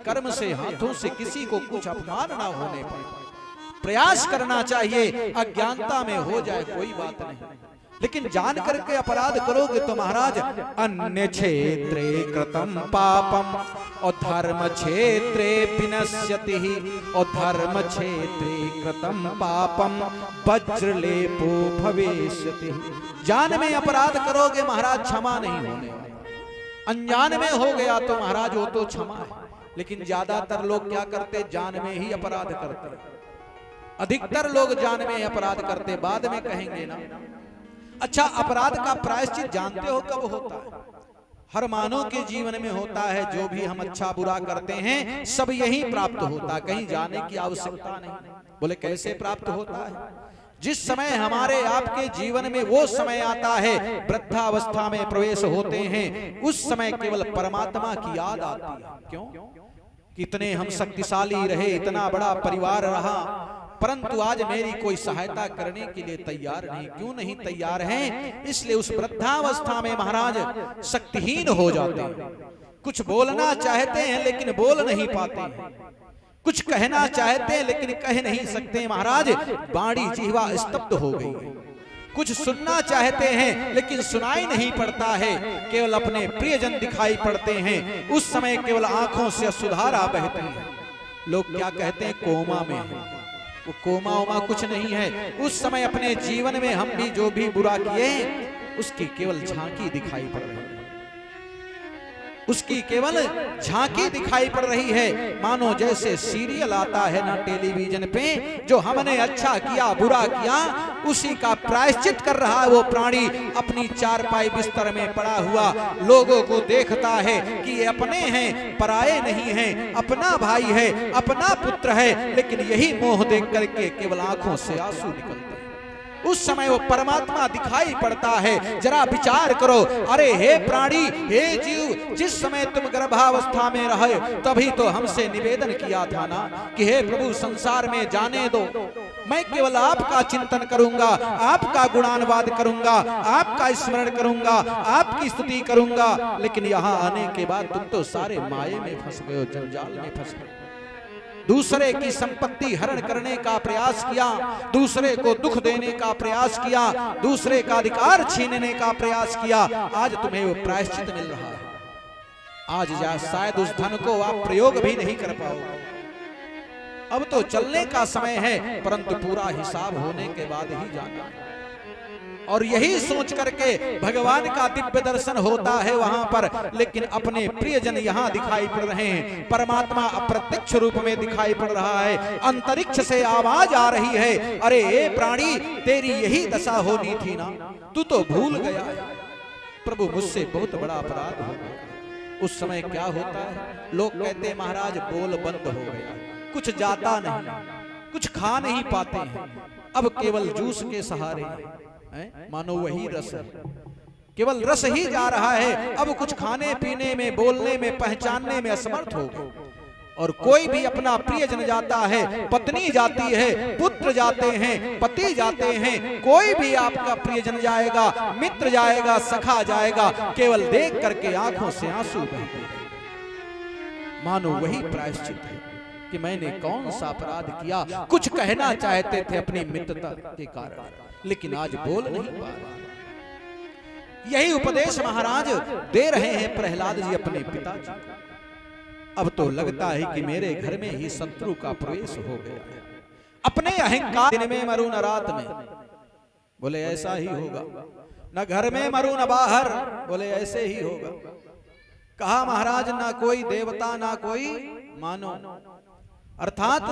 कर्म से हाथों से किसी को कुछ अपमान ना होने पाए। प्रयास करना चाहिए, अज्ञानता में हो जाए कोई बात नहीं, लेकिन जान करके अपराध करोगे तो महाराज अन्य क्षेत्रे कृतम पापम और धर्म क्षेत्रे विनश्यति और धर्म क्षेत्रे कृतम पापम वज्रलेपो भविष्यति। जान में अपराध करोगे महाराज क्षमा नहीं होने, अनजान में हो गया तो महाराज वो तो क्षमा है, लेकिन ज्यादातर लोग क्या करते, जान में ही अपराध करते। अधिकतर लोग जान में अपराध करते, बाद में कहेंगे ना। अच्छा, अपराध का प्रायश्चित जानते हो कब होता है? हर मानव के जीवन में होता है। जो भी हम अच्छा बुरा करते हैं सब यही प्राप्त होता है, कहीं जाने की आवश्यकता नहीं। बोले कैसे प्राप्त होता है? जिस समय हमारे आपके जीवन में वो समय आता है, वृद्धावस्था में प्रवेश होते हैं, उस समय केवल परमात्मा की याद आती है। क्यों? कितने हम शक्तिशाली रहे, इतना बड़ा परिवार रहा, परंतु आज मेरी कोई सहायता करने के लिए तैयार नहीं। क्यों नहीं तैयार हैं? इसलिए उस वृद्धावस्था में महाराज शक्तिहीन हो जाते हैं। कुछ बोलना चाहते हैं लेकिन बोल नहीं पाते हैं, कुछ कहना चाहते हैं लेकिन कह नहीं सकते महाराज, बाणी जिह्वा स्तब्ध हो गई। कुछ सुनना चाहते हैं लेकिन सुनाई नहीं पड़ता है, केवल अपने प्रियजन दिखाई पड़ते हैं। उस समय केवल आंखों से अश्रुधारा बहती है। लोग क्या कहते हैं, कोमा में है। वो कोमा ओमा कुछ नहीं है। उस समय अपने जीवन में हम भी जो भी बुरा किए उसकी केवल झांकी दिखाई पड़ रही है, उसकी केवल झांकी दिखाई पड़ रही है। मानो जैसे सीरियल आता है ना टेलीविजन पे, जो हमने अच्छा किया बुरा किया उसी का प्रायश्चित कर रहा है वो प्राणी। अपनी चारपाई बिस्तर में पड़ा हुआ लोगों को देखता है कि ये अपने हैं, पराये नहीं हैं, अपना भाई है, अपना पुत्र है, लेकिन यही मोह देख करके केवल आंखों से आंसू निकलते हैं। उस समय वो परमात्मा दिखाई पड़ता है। जरा विचार करो, अरे हे प्राणी, हे जीव, जिस समय तुम गर्भावस्था में रहे तभी तो हमसे निवेदन किया था ना कि हे प्रभु संसार में जाने दो, मैं केवल आपका चिंतन करूंगा, आपका गुणानुवाद करूंगा, आपका स्मरण करूंगा, आपकी स्तुति करूंगा। लेकिन यहाँ आने के बाद तुम तो सारे माये में फंस गए हो, जंजाल में फंस गए। दूसरे की संपत्ति हरण करने का प्रयास किया, दूसरे को दुख देने का प्रयास किया, दूसरे का अधिकार छीनने का प्रयास किया। आज तुम्हें वो प्रायश्चित मिल रहा है। आज शायद उस धन को आप प्रयोग भी नहीं कर पाओगे। अब तो चलने का समय है, परंतु पूरा हिसाब होने के बाद ही जाना है। और यही सोच करके भगवान का दिव्य दर्शन होता है वहां पर, लेकिन अपने प्रियजन यहाँ दिखाई पड़ रहे हैं। परमात्मा अप्रत्यक्ष रूप में दिखाई पड़ रहा है। अंतरिक्ष से आवाज आ रही है, अरे ए प्राणी, तेरी यही दशा होनी थी ना, तू तो भूल गया है। प्रभु मुझसे बहुत बड़ा अपराध हो गया। उस समय क्या होता है, लोग कहते हैं महाराज बोल बंद हो गया, कुछ जाता नहीं, कुछ खा नहीं पाते हैं, अब केवल जूस के सहारे मानो वही रस है, केवल रस ही जा रहा है। अब कुछ खाने पीने में, बोलने में, पहचानने में असमर्थ हो गए। और कोई भी अपना प्रियजन जाता है, पत्नी जाती है, पुत्र जाते हैं, पति जाते हैं, कोई भी आपका प्रियजन जाएगा, मित्र जाएगा, सखा जाएगा, केवल देख करके आंखों से आंसू बहते हैं। मानो वही प्रायश्चित है कि मैंने कौन सा अपराध किया। कुछ कहना चाहते थे अपनी मित्रता के कारण, लेकिन आज बोल नहीं पा रहे। यही उपदेश महाराज दे रहे हैं प्रहलाद जी अपने पिताजी को। अब तो लगता है कि मेरे घर में ही शत्रु का प्रवेश हो गया है। अपने अहंकार, दिन में मरूं न रात में, बोले ऐसा ही होगा, न घर में मरूं न बाहर, बोले ऐसे ही होगा। कहा महाराज ना कोई देवता ना कोई मानो, अर्थात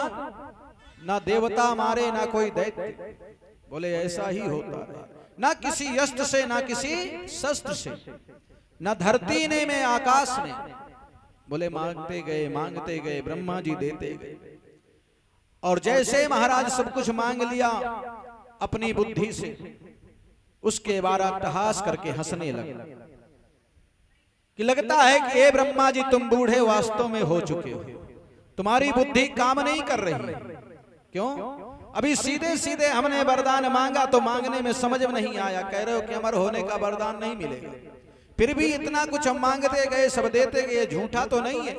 ना देवता मारे ना कोई दैत्य, बोले ऐसा ही होता है। ना किसी अस्त्र से ना किसी शस्त्र से, ना धरती ने में आकाश ने, बोले मांगते गए ब्रह्मा जी देते गए। और जैसे महाराज सब कुछ मांग लिया अपनी बुद्धि से, उसके बाद अट्टहास करके हंसने लगे कि लगता है कि हे ब्रह्मा जी तुम बूढ़े वास्तव में हो चुके हो, तुम्हारी बुद्धि काम नहीं कर रही। क्यों? अभी सीधे सीधे हमने वरदान मांगा तो मांगने में समझ में नहीं आया, कह रहे हो कि अमर होने का वरदान नहीं मिलेगा। फिर भी इतना कुछ हम मांगते गए, सब देते गए, झूठा तो नहीं है।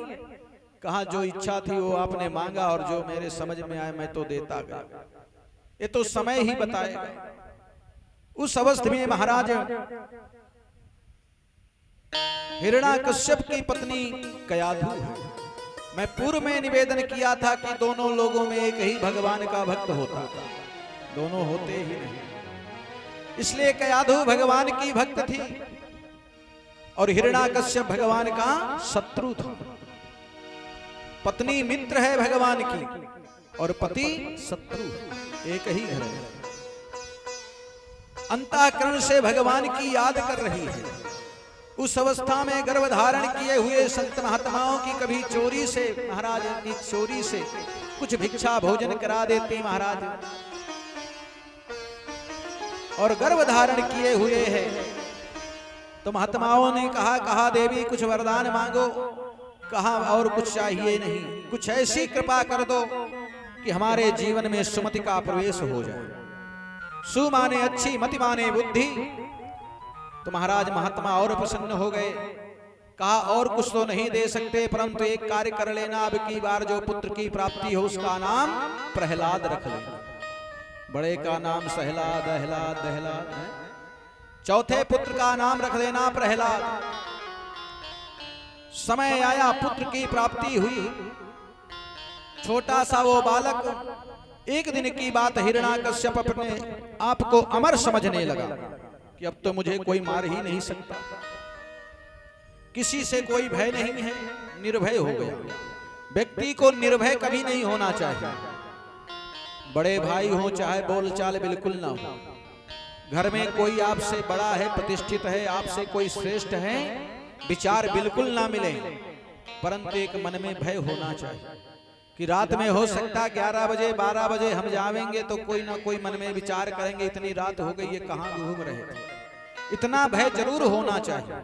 कहा जो इच्छा थी वो आपने मांगा और जो मेरे समझ में आए मैं तो देता गया, ये तो समय ही बताएगा। उस अवस्था में महाराज हिरण्याकश्यप की पत्नी कयाधु है। मैं पूर्व में निवेदन किया था कि दोनों लोगों में एक ही भगवान का भक्त होता, दोनों होते ही नहीं, इसलिए कयाधु भगवान की भक्त थी और हिरण्याकश्यप भगवान का शत्रु था। पत्नी मित्र है भगवान की और पति शत्रु, एक ही घर है। अंतःकरण से भगवान की याद कर रही है। उस अवस्था में गर्भ धारण किए हुए संत महात्माओं की कभी चोरी से, महाराज की चोरी से कुछ भिक्षा भोजन करा देती महाराज, और गर्भ धारण किए हुए है तो महात्माओं ने कहा देवी कुछ वरदान मांगो, कहा और कुछ चाहिए नहीं, कुछ ऐसी कृपा कर दो कि हमारे जीवन में सुमति का प्रवेश हो जाए। सु माने अच्छी, मति माने बुद्धि। तो महाराज महात्मा और प्रसन्न हो गए। कहा और कुछ तो नहीं दे सकते, परंतु एक कार्य कर लेना, अब की बार जो पुत्र की प्राप्ति हो उसका नाम प्रहलाद रख लेना। बड़े का नाम सहलाद, अहलाद, दहलाद है, चौथे पुत्र का नाम रख देना प्रहलाद। समय आया, पुत्र की प्राप्ति हुई। छोटा सा वो बालक, एक दिन की बात, हिरण्याकश्यप अपने आप को अमर समझने लगा कि अब तो मुझे कोई मार ही नहीं सकता, किसी से कोई भय नहीं है, निर्भय हो गया। व्यक्ति को निर्भय कभी नहीं होना चाहिए, बड़े भाई हो चाहे बोलचाल बिल्कुल ना हो, घर में कोई आपसे बड़ा है, प्रतिष्ठित है, आपसे कोई श्रेष्ठ है, विचार बिल्कुल ना मिले, परंतु एक मन में भय होना चाहिए कि रात में हो सकता 11 बजे 12 बजे हम जावेंगे तो कोई ना कोई मन में विचार करेंगे इतनी रात हो गई ये कहां घूम रहे थे। इतना भय जरूर होना चाहिए।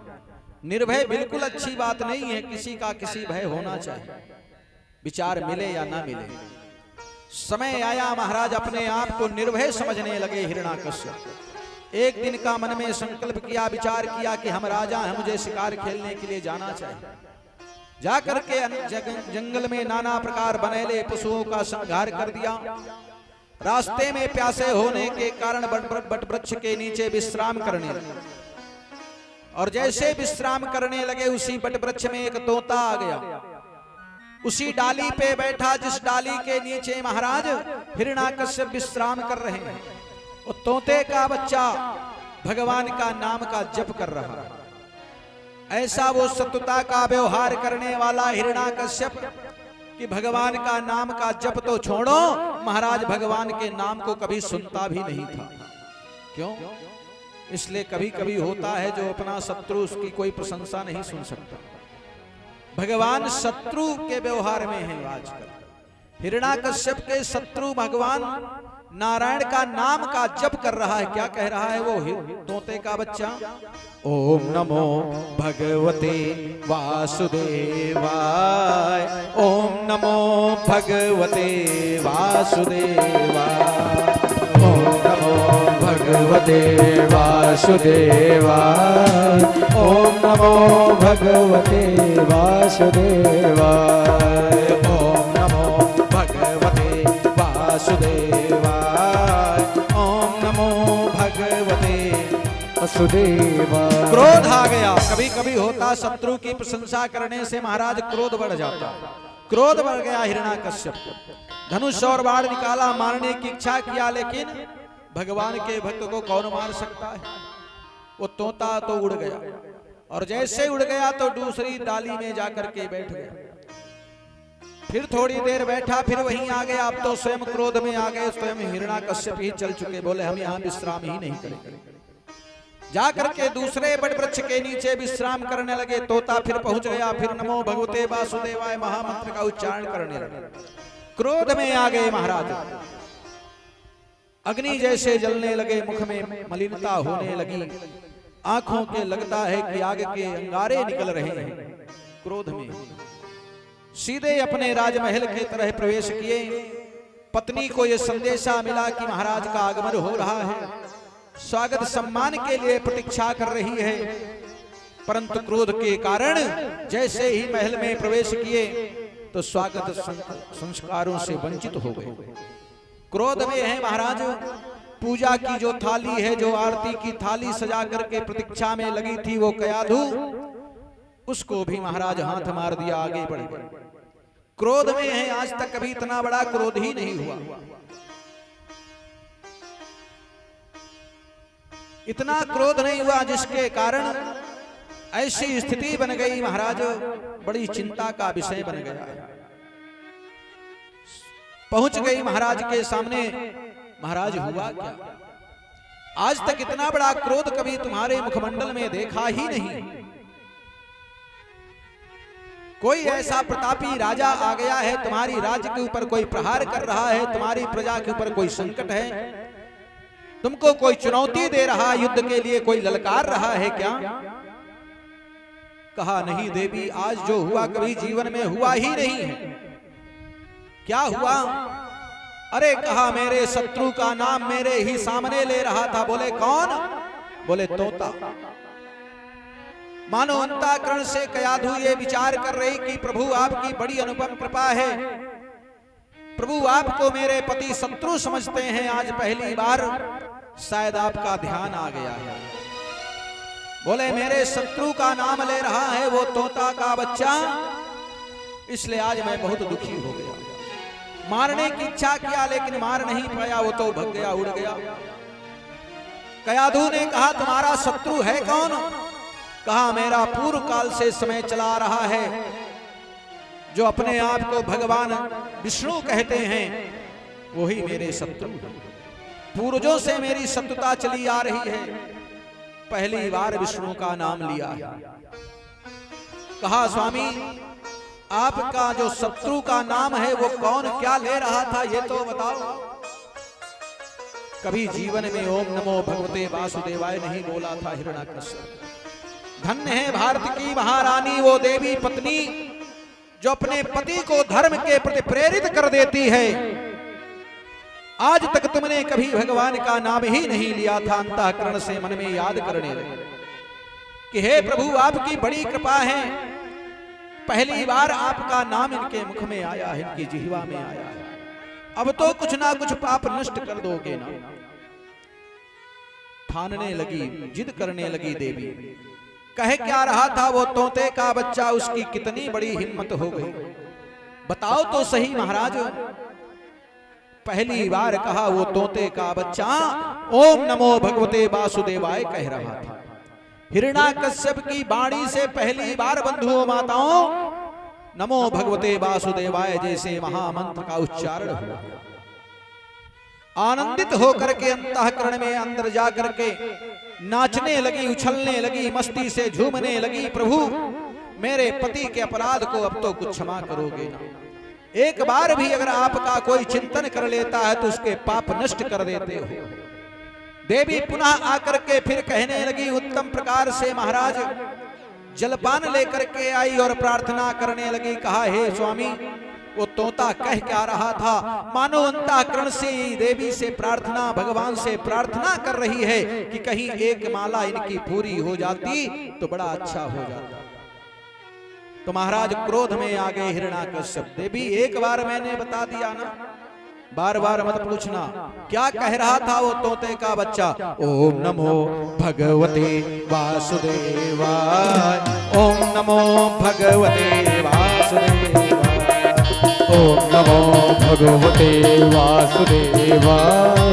निर्भय बिल्कुल अच्छी बात नहीं है, किसी का किसी भय होना चाहिए, विचार मिले या ना मिले। समय आया, महाराज अपने आप को निर्भय समझने लगे हिरण्याकश्यप। एक दिन का मन में संकल्प किया, विचार किया कि हम राजा हैं, मुझे शिकार खेलने के लिए जाना चाहिए। जाकर के जंगल में नाना प्रकार बनेले पशुओं का संहार कर दिया। रास्ते में प्यासे होने के कारण बट वृक्ष के नीचे विश्राम करने लगे, और जैसे विश्राम करने लगे उसी बट वृक्ष में एक तोता आ गया। उसी डाली पे बैठा जिस डाली के नीचे महाराज हिरण्याकश्यप विश्राम कर रहे हैं। वो तोते का बच्चा भगवान का नाम का जप कर रहा है। ऐसा वो सत्वता का व्यवहार करने वाला हिरण्याकश्यप कि भगवान का नाम का जप तो छोड़ो, महाराज भगवान के नाम को कभी सुनता भी नहीं था। क्यों? इसलिए कभी कभी होता है जो अपना शत्रु उसकी कोई प्रशंसा नहीं सुन सकता। भगवान शत्रु के व्यवहार में है आजकल। हिरण्याकश्यप के शत्रु भगवान नारायण का नाम का जप कर रहा है। क्या कह रहा है वो तोते का बच्चा? ओम नमो भगवते वासुदेवाय, ओम नमो भगवते वासुदेवाय, ओम नमो भगवते वासुदेवाय, ओम नमो भगवते वासुदेवाय, ओम नमो भगवते वासुदेवाय, ओम नमो भगवते वासुदेवाय। क्रोध आ गया। कभी कभी होता शत्रु की प्रशंसा करने से महाराज क्रोध बढ़ जाता। क्रोध बढ़ गया हिरण्याकश्यप। धनुष और बाण निकाला, मारने की इच्छा किया, लेकिन भगवान के भक्त को कौन मार सकता है। वो तोता तो उड़ गया, और जैसे उड़ गया तो दूसरी डाली में जाकर के बैठ गया। फिर थोड़ी देर बैठा, फिर वहीं आ गया। अब तो स्वयं क्रोध में आ गए, स्वयं हिरण्याकश्यप ही चल चुके। बोले हम यहाँ विश्राम ही नहीं करेंगे। जाकर के दूसरे बट वृक्ष के नीचे विश्राम करने लगे। तोता फिर पहुंच गया, फिर नमो भगवते वासुदेवाय महामंत्र का उच्चारण करने लगे। क्रोध में आ गए महाराज। अग्नि जैसे जलने लगे, मुख में मलिनता होने लगी, आंखों के लगता है कि आग के अंगारे निकल रहे हैं। क्रोध में सीधे अपने राजमहल के तरह प्रवेश किए। पत्नी को यह संदेशा मिला कि महाराज का आगमन हो रहा है, स्वागत सम्मान के लिए प्रतीक्षा कर रही है। परंतु क्रोध के कारण जैसे ही महल में प्रवेश किए तो स्वागत संस्कारों से वंचित हो गए। क्रोध में है महाराज, पूजा की जो थाली है, जो आरती की थाली सजा करके प्रतीक्षा में लगी थी वो कयाधु, उसको भी महाराज हाथ मार दिया, आगे बढ़ गए। क्रोध में है, आज तक कभी इतना बड़ा क्रोध ही नहीं हुआ। इतना क्रोध नहीं हुआ जिसके कारण ऐसी स्थिति बन गई महाराज, बड़ी चिंता का विषय बन गया। पहुंच गई महाराज के सामने, महाराज हुआ क्या? आज तक इतना बड़ा क्रोध कभी तुम्हारे मुखमंडल में देखा ही नहीं। कोई ऐसा प्रतापी राजा आ गया है, तुम्हारी राज्य के ऊपर कोई प्रहार कर रहा है, तुम्हारी प्रजा के ऊपर कोई संकट है, तुमको कोई चुनौती दे रहा है, युद्ध के लिए कोई ललकार रहा है क्या? कहा नहीं देवी, आज जो हुआ कभी जीवन में हुआ ही नहीं है। क्या हुआ? अरे कहा मेरे शत्रु का नाम मेरे ही सामने ले रहा था। बोले कौन? बोले तोता। मानो अंतःकरण से कयाधु ये विचार कर रही कि प्रभु आपकी बड़ी अनुपम कृपा है, प्रभु आपको मेरे पति शत्रु समझते हैं, आज पहली बार शायद आपका ध्यान आ गया है। बोले मेरे शत्रु का नाम ले रहा है वो तोता का बच्चा, इसलिए आज मैं बहुत दुखी हो गया। मारने की इच्छा किया लेकिन मार नहीं पाया, वो तो भग गया, उड़ गया। कयाधु ने कहा तुम्हारा शत्रु है कौन? कहा मेरा पूर्व काल से समय चला रहा है, जो अपने आप को भगवान विष्णु कहते हैं, वही मेरे शत्रु। पूर्वजों से मेरी शत्रुता चली आ रही है, पहली बार विष्णु का नाम लिया। कहा स्वामी आपका जो शत्रु का नाम है वो कौन, क्या ले रहा था ये तो बताओ। कभी जीवन में ओम नमो भगवते वासुदेवाय नहीं बोला था हिरण्याकश्यप। धन्य है भारत की महारानी वो देवी पत्नी जो अपने पति को धर्म के प्रति प्रेरित कर देती है। आज तक तुमने कभी भगवान का नाम ही नहीं लिया था, अंतःकरण से मन में याद करने लगे कि हे प्रभु आपकी बड़ी कृपा है, पहली बार आपका नाम इनके मुख में आया है, इनकी जिह्वा में आया है, अब तो कुछ ना कुछ पाप नष्ट कर दोगे ना। ठानने लगी, जिद करने लगी देवी। कह क्या रहा था वो तोते का बच्चा, उसकी कितनी बड़ी हिम्मत हो गई, बताओ तो सही महाराज। पहली बार कहा वो तोते का बच्चा ओम नमो भगवते वासुदेवाय कह रहा था। हिरण्याकश्यप की वाणी से पहली बार बंधुओं माताओं नमो भगवते वासुदेवाय जैसे महामंत्र का उच्चारण हुआ। आनंदित होकर के अंतःकरण में अंदर जाकर के नाचने लगी, उछलने लगी, मस्ती से झूमने लगी। प्रभु मेरे पति के अपराध को अब तो कुछ क्षमा करोगे ना। एक बार भी अगर आपका कोई चिंतन कर लेता है तो उसके पाप नष्ट कर देते हो। देवी पुनः आकर के फिर कहने लगी उत्तम प्रकार से महाराज जलपान लेकर के आई और प्रार्थना करने लगी। कहा हे स्वामी वो तोता कह क्या रहा था, मानो अंतःकरण से देवी से प्रार्थना, भगवान से प्रार्थना कर रही है कि कहीं एक माला इनकी पूरी हो जाती तो बड़ा अच्छा हो जाता। तो महाराज क्रोध में आ गए हिरण्याकश्यप। देवी एक बार मैंने बता दिया ना, बार बार मत पूछना। क्या कह रहा था वो तोते का बच्चा? ओम नमो भगवते वासुदेवाय, ओम नमो भगवते वासुदेवाय, ओम नमो भगवते वासुदेवाय,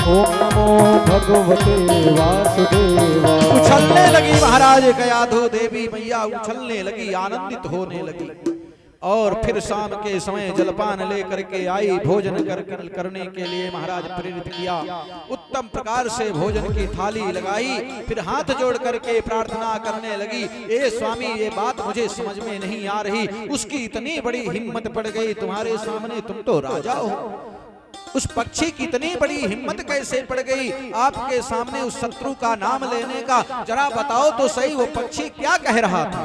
ओम नमो भगवते वासुदेवाय। उछलने लगी महाराज कयाधु देवी मैया, उछलने लगी, आनंदित होने लगी। और फिर शाम के समय जलपान लेकर के आई, भोजन करने के लिए महाराज प्रेरित किया। उत्तम प्रकार से भोजन की थाली लगाई, फिर हाथ जोड़ करके प्रार्थना करने लगी। ए स्वामी ये बात मुझे समझ में नहीं आ रही, उसकी इतनी बड़ी हिम्मत पड़ गई तुम्हारे सामने, तुम तो राजा हो, उस पक्षी की इतनी बड़ी हिम्मत कैसे पड़ गई आपके सामने उस शत्रु का नाम लेने का? जरा बताओ तो सही वो पक्षी क्या कह रहा था?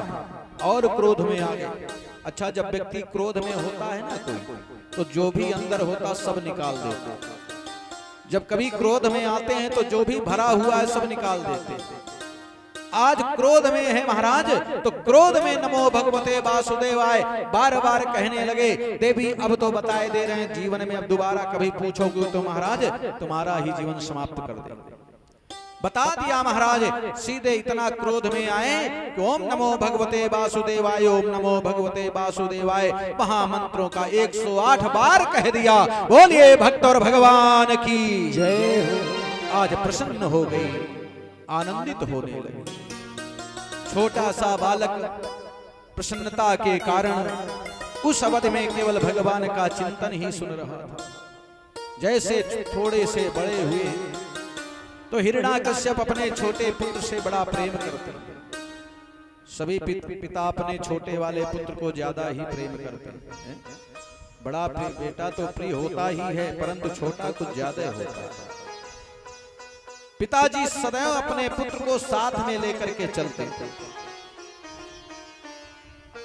और क्रोध में आ गए। अच्छा जब व्यक्ति क्रोध में होता है ना कोई, तो जो भी अंदर होता सब निकाल देते। जब कभी क्रोध में आते हैं तो जो भी भरा हुआ है सब निकाल देते। आज क्रोध में है महाराज, तो क्रोध में नमो भगवते वासुदेवाय बार बार कहने लगे। देवी अब तो बताए दे रहे हैं, जीवन में अब दोबारा कभी पूछोगे तो महाराज तुम्हारा ही जीवन समाप्त कर देंगे। बता दिया महाराज, सीधे इतना क्रोध में आए कि ओम नमो भगवते वासुदेवाय, ओम नमो भगवते वासुदेवाय महामंत्रों का 108 बार कह दिया। बोलिए भक्त और भगवान की जय। आज प्रसन्न हो गई, आनंदित होने लगे। छोटा सा बालक प्रसन्नता के कारण उस अवधि में केवल भगवान का चिंतन ही सुन रहा था। जैसे थोड़े से बड़े हुए तो हिरण्याकश्यप अपने छोटे पुत्र से बड़ा प्रेम करते हैं। सभी पिता अपने छोटे वाले पुत्र को ज्यादा ही प्रेम करते हैं। बड़ा बेटा तो प्रिय होता ही है, परंतु छोटा कुछ ज्यादा होता है। पिताजी सदैव अपने पुत्र को साथ में लेकर के चलते थे।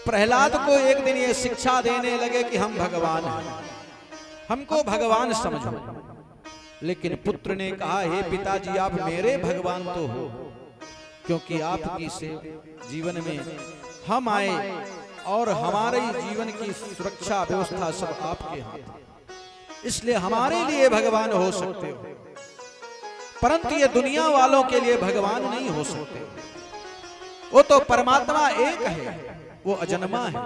प्रहलाद को एक दिन ये शिक्षा देने लगे कि हम भगवान हैं, हमको भगवान समझो। लेकिन पुत्र ने कहा, हे पिताजी आप मेरे भगवान तो हो, क्योंकि आपकी से जीवन में हम आए और हमारे जीवन की सुरक्षा व्यवस्था सब आपके हाथ, इसलिए हमारे लिए भगवान हो सकते हो, परंतु ये दुनिया वालों के लिए भगवान नहीं हो सकते। वो तो परमात्मा एक है, वो अजन्मा है,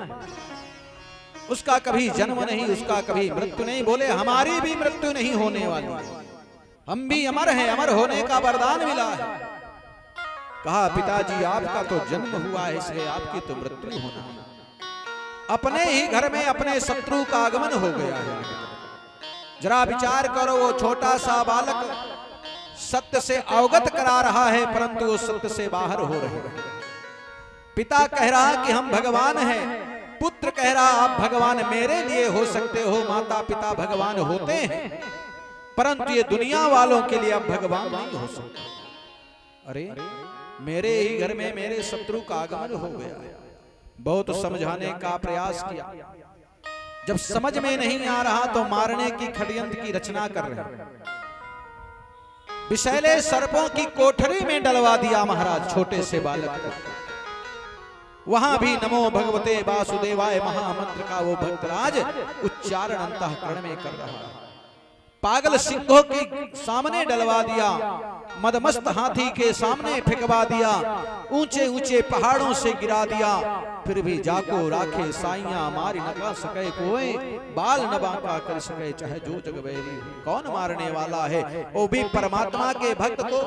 उसका कभी जन्म नहीं, उसका कभी मृत्यु नहीं। बोले हमारी भी मृत्यु नहीं होने वाली, हम भी अमर हैं, अमर होने का वरदान मिला है। कहा पिताजी आपका तो जन्म हुआ है, इसलिए आपकी तो मृत्यु होना है। अपने ही घर में अपने शत्रु का आगमन हो गया है। जरा विचार करो, वो छोटा सा बालक सत्य से अवगत करा रहा है, परंतु वो सत्य से बाहर हो रहे हैं। पिता कह रहा कि हम भगवान हैं, पुत्र कह रहा आप भगवान मेरे लिए हो सकते हो। माता पिता भगवान होते हैं, परंतु ये दुनिया वालों के लिए अब भगवान नहीं हो सकते। अरे मेरे ही घर में मेरे शत्रु का आगमन हो गया है। बहुत समझाने का प्रयास किया, जब समझ में नहीं आ रहा तो मारने की षड्यंत्र की रचना कर रहे हैं। विषैले सर्पों की कोठरी में डलवा दिया महाराज छोटे से बालक को। वहां भी नमो भगवते वासुदेवाय महामंत्र का वो भक्तराज उच्चारण अंतःकरण में कर रहा है। पागल सिंहों के सामने डलवा दिया, मदमस्त हाथी के सामने फेंकवा दिया, ऊंचे ऊंचे पहाड़ों से गिरा दिया। फिर भी जाको राखे साइया मारी न सके कोई, बाल न बांका कर सके चाहे जो जग बैरी। कौन मारने वाला है? वो भी परमात्मा के भक्त को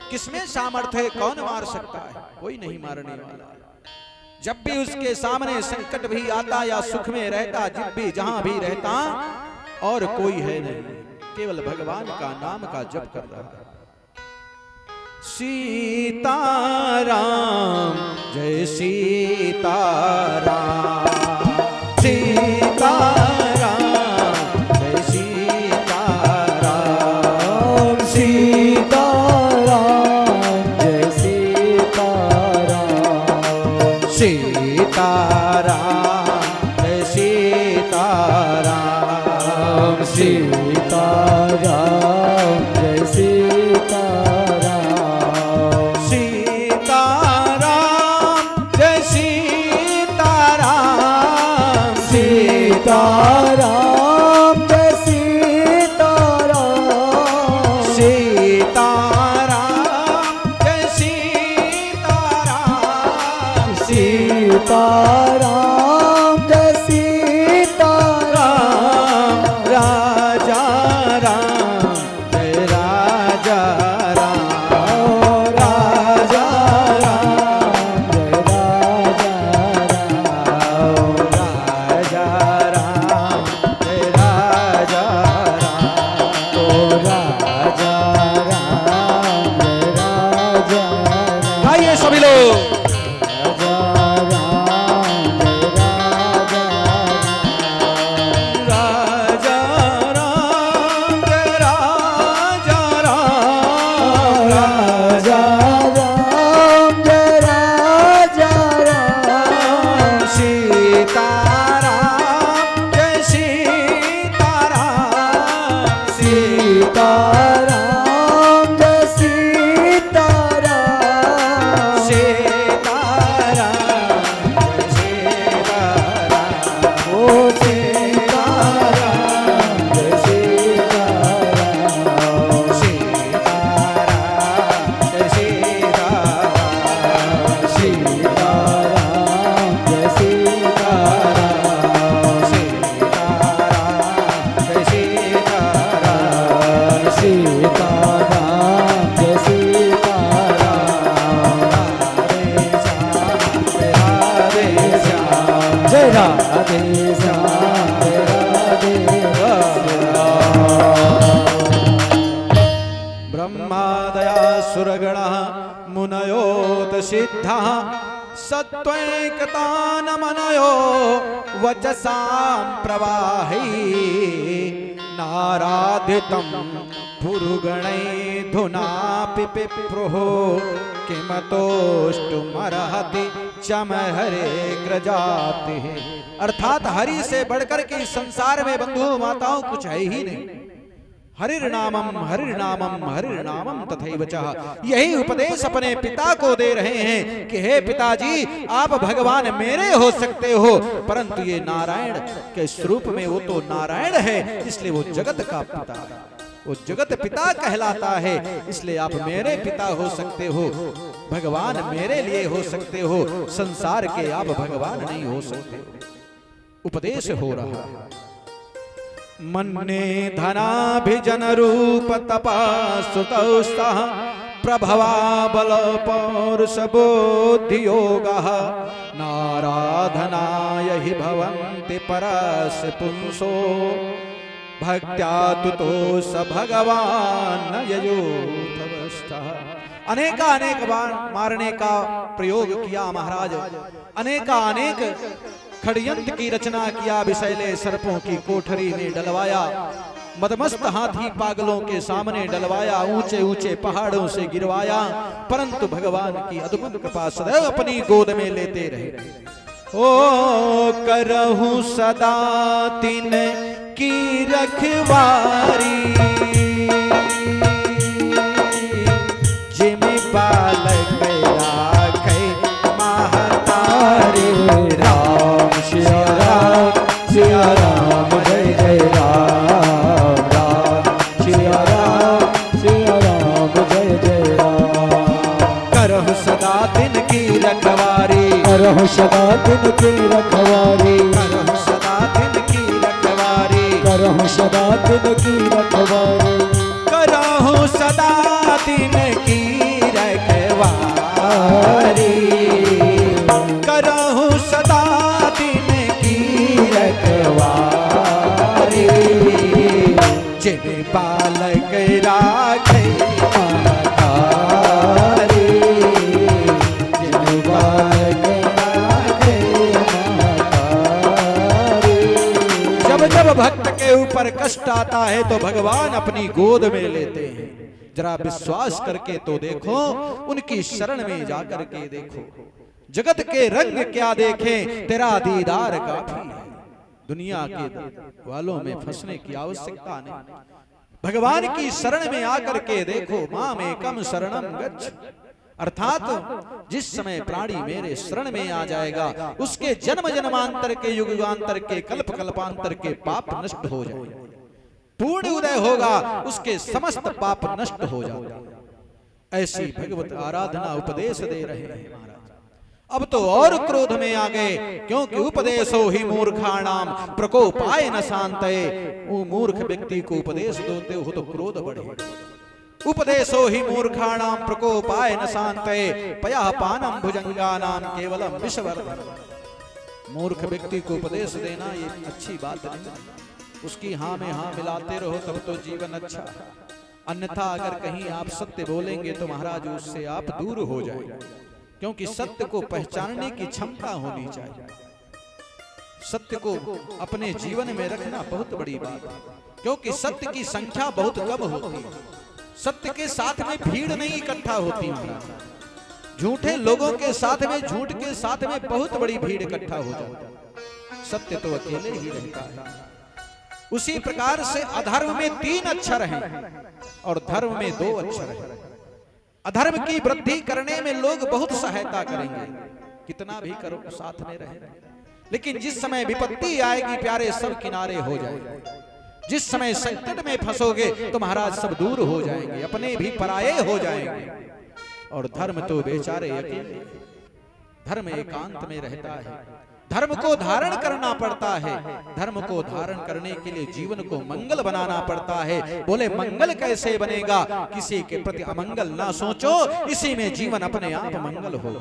किसमें सामर्थ्य है? कौन मार सकता है? कोई नहीं मारने वाला। जब भी उसके सामने संकट भी आता या सुख में रहता, जब भी जहां भी रहता, और कोई है नहीं, केवल भगवान का नाम का जप कर रहा है। सीताराम जय सीताराम, सीताराम जय सीताराम, सीताराम जय सीताराम, सीताराम जय सीताराम, सीताराम जय सीताराम, सीताराम जय सीताराम, सीताराम जय सीताराम, सीताराम जय सीताराम, सीताराम जय सीताराम, राजा राम जय राजा राम, राजा राम जय राजा राम, राजा राम विधा सत्त्वैकतानमनयो वचसां प्रवाहै नाराधितं पुरुगणैधुनापि पिप्रुः किमतोष्टुमर्हति चमहरे ग्रजाति। अर्थात हरि से बढ़कर के इस संसार में बंधु माताओं कुछ है ही नहीं। हरिर्नामम हरिर्नामम हरिर्नामम तथैव च। यही उपदेश अपने पिता को दे रहे हैं कि हे पिताजी, आप भगवान मेरे हो सकते हो, परंतु ये नारायण के स्वरूप में वो तो नारायण है, इसलिए वो जगत का पिता, वो जगत पिता कहलाता है, इसलिए आप मेरे पिता हो सकते हो, भगवान मेरे लिए हो सकते हो, संसार के आप भगवान नहीं हो सकते। उपदेश हो रहा है। मन्ने धनाभिजन रूप तपासुतौस्तः प्रभवा बल पौरुष बोधि योगः नाराधनाय हि भवन्ति परस्य पुंसो भक्त्या तुतो स भगवान ययोथवस्थः। अनेक बार मारने का प्रयोग किया महाराज, अनेक खड़यंत्र की रचना किया, विषैले सर्पों की कोठरी में डलवाया, मदमस्त हाथी पागलों के सामने डलवाया, ऊंचे ऊंचे पहाड़ों से गिरवाया, परंतु भगवान की अद्भुत कृपा सदैव अपनी गोद में लेते रहे। ओ करहूं सदा तिन की रखवारी जिम बालक राखे महतारे। राम सिया राम जय जय राम, राम सिया राम जय जय राम। करहु सदा दिन की रखवारी, करहु सदा दिन की रखवारी, करहु सदा दिन की रखवारी, करहु सदा दिन की रखवारी, करहु सदा दिन की रखवारी, करहु सदा दिन की रखवारी जिन बालक राखे महतारी, जिन बालक राखे महतारी। जब जब भक्त के ऊपर कष्ट आता है तो भगवान अपनी गोद में लेते हैं। जरा विश्वास करके तो देखो, उनकी शरण में जाकर के देखो, जगत के रंग क्या देखें, तेरा दीदार काफी है। दुनिया के वालों में फंसने की आवश्यकता नहीं, भगवान की शरण में आकर के देखो। मां में कम शरणम गच्छ, अर्थात जिस समय प्राणी मेरे शरण में आ जाएगा, उसके जन्म जन्मांतर के युगांतर के कल्प कल्पांतर के पाप नष्ट हो जाएंगे, पूर्ण उदय होगा, उसके समस्त पाप नष्ट हो जाएंगे। ऐसी भगवत आराधना उपदेश दे रहे हैं महाराज। अब तो और क्रोध में आ गए, क्योंकि उपदेशो ही मूर्खाणाम प्रकोपाय न शांतये। वो मूर्ख व्यक्ति को उपदेश देते हो तो क्रोध बढ़ेगा। उपदेशो ही मूर्खाणाम प्रकोपाय न शांतये पयः पानम भुजंगानाम केवलम विषवर्धन। मूर्ख व्यक्ति को उपदेश देना ये अच्छी बात नहीं, उसकी हाँ में हाँ मिलाते रहो तब तो जीवन अच्छा, अन्यथा अगर कहीं आप सत्य बोलेंगे तो महाराज उससे आप दूर हो जाएंगे, क्योंकि सत्य को पहचानने की क्षमता होनी चाहिए। सत्य को अपने जीवन में रखना बहुत बड़ी बात है, क्योंकि सत्य की संख्या बहुत कम होती है। सत्य के साथ में भीड़ नहीं इकट्ठा होती, झूठे लोगों के साथ में, झूठ के साथ में बहुत बड़ी भीड़ इकट्ठा हो जाती है। सत्य तो अकेले ही रहता है। उसी प्रकार से अधर्म में 3 अक्षर हैं और धर्म में 2 अक्षर हैं। अधर्म की वृद्धि करने में लोग बहुत सहायता करेंगे, कितना भी करो साथ में रहे, लेकिन जिस समय विपत्ति आएगी प्यारे सब किनारे हो जाएंगे। जिस समय संकट में फंसोगे तो महाराज सब दूर हो जाएंगे, अपने भी पराये हो जाएंगे। और धर्म तो बेचारे अकेले, धर्म एकांत में रहता है, धर्म को धारण करना पड़ता है। धर्म को धारण करने के लिए जीवन को मंगल बनाना पड़ता है। बोले मंगल कैसे बनेगा? किसी के प्रति अमंगल ना सोचो, इसी में जीवन अपने आप मंगल होगा।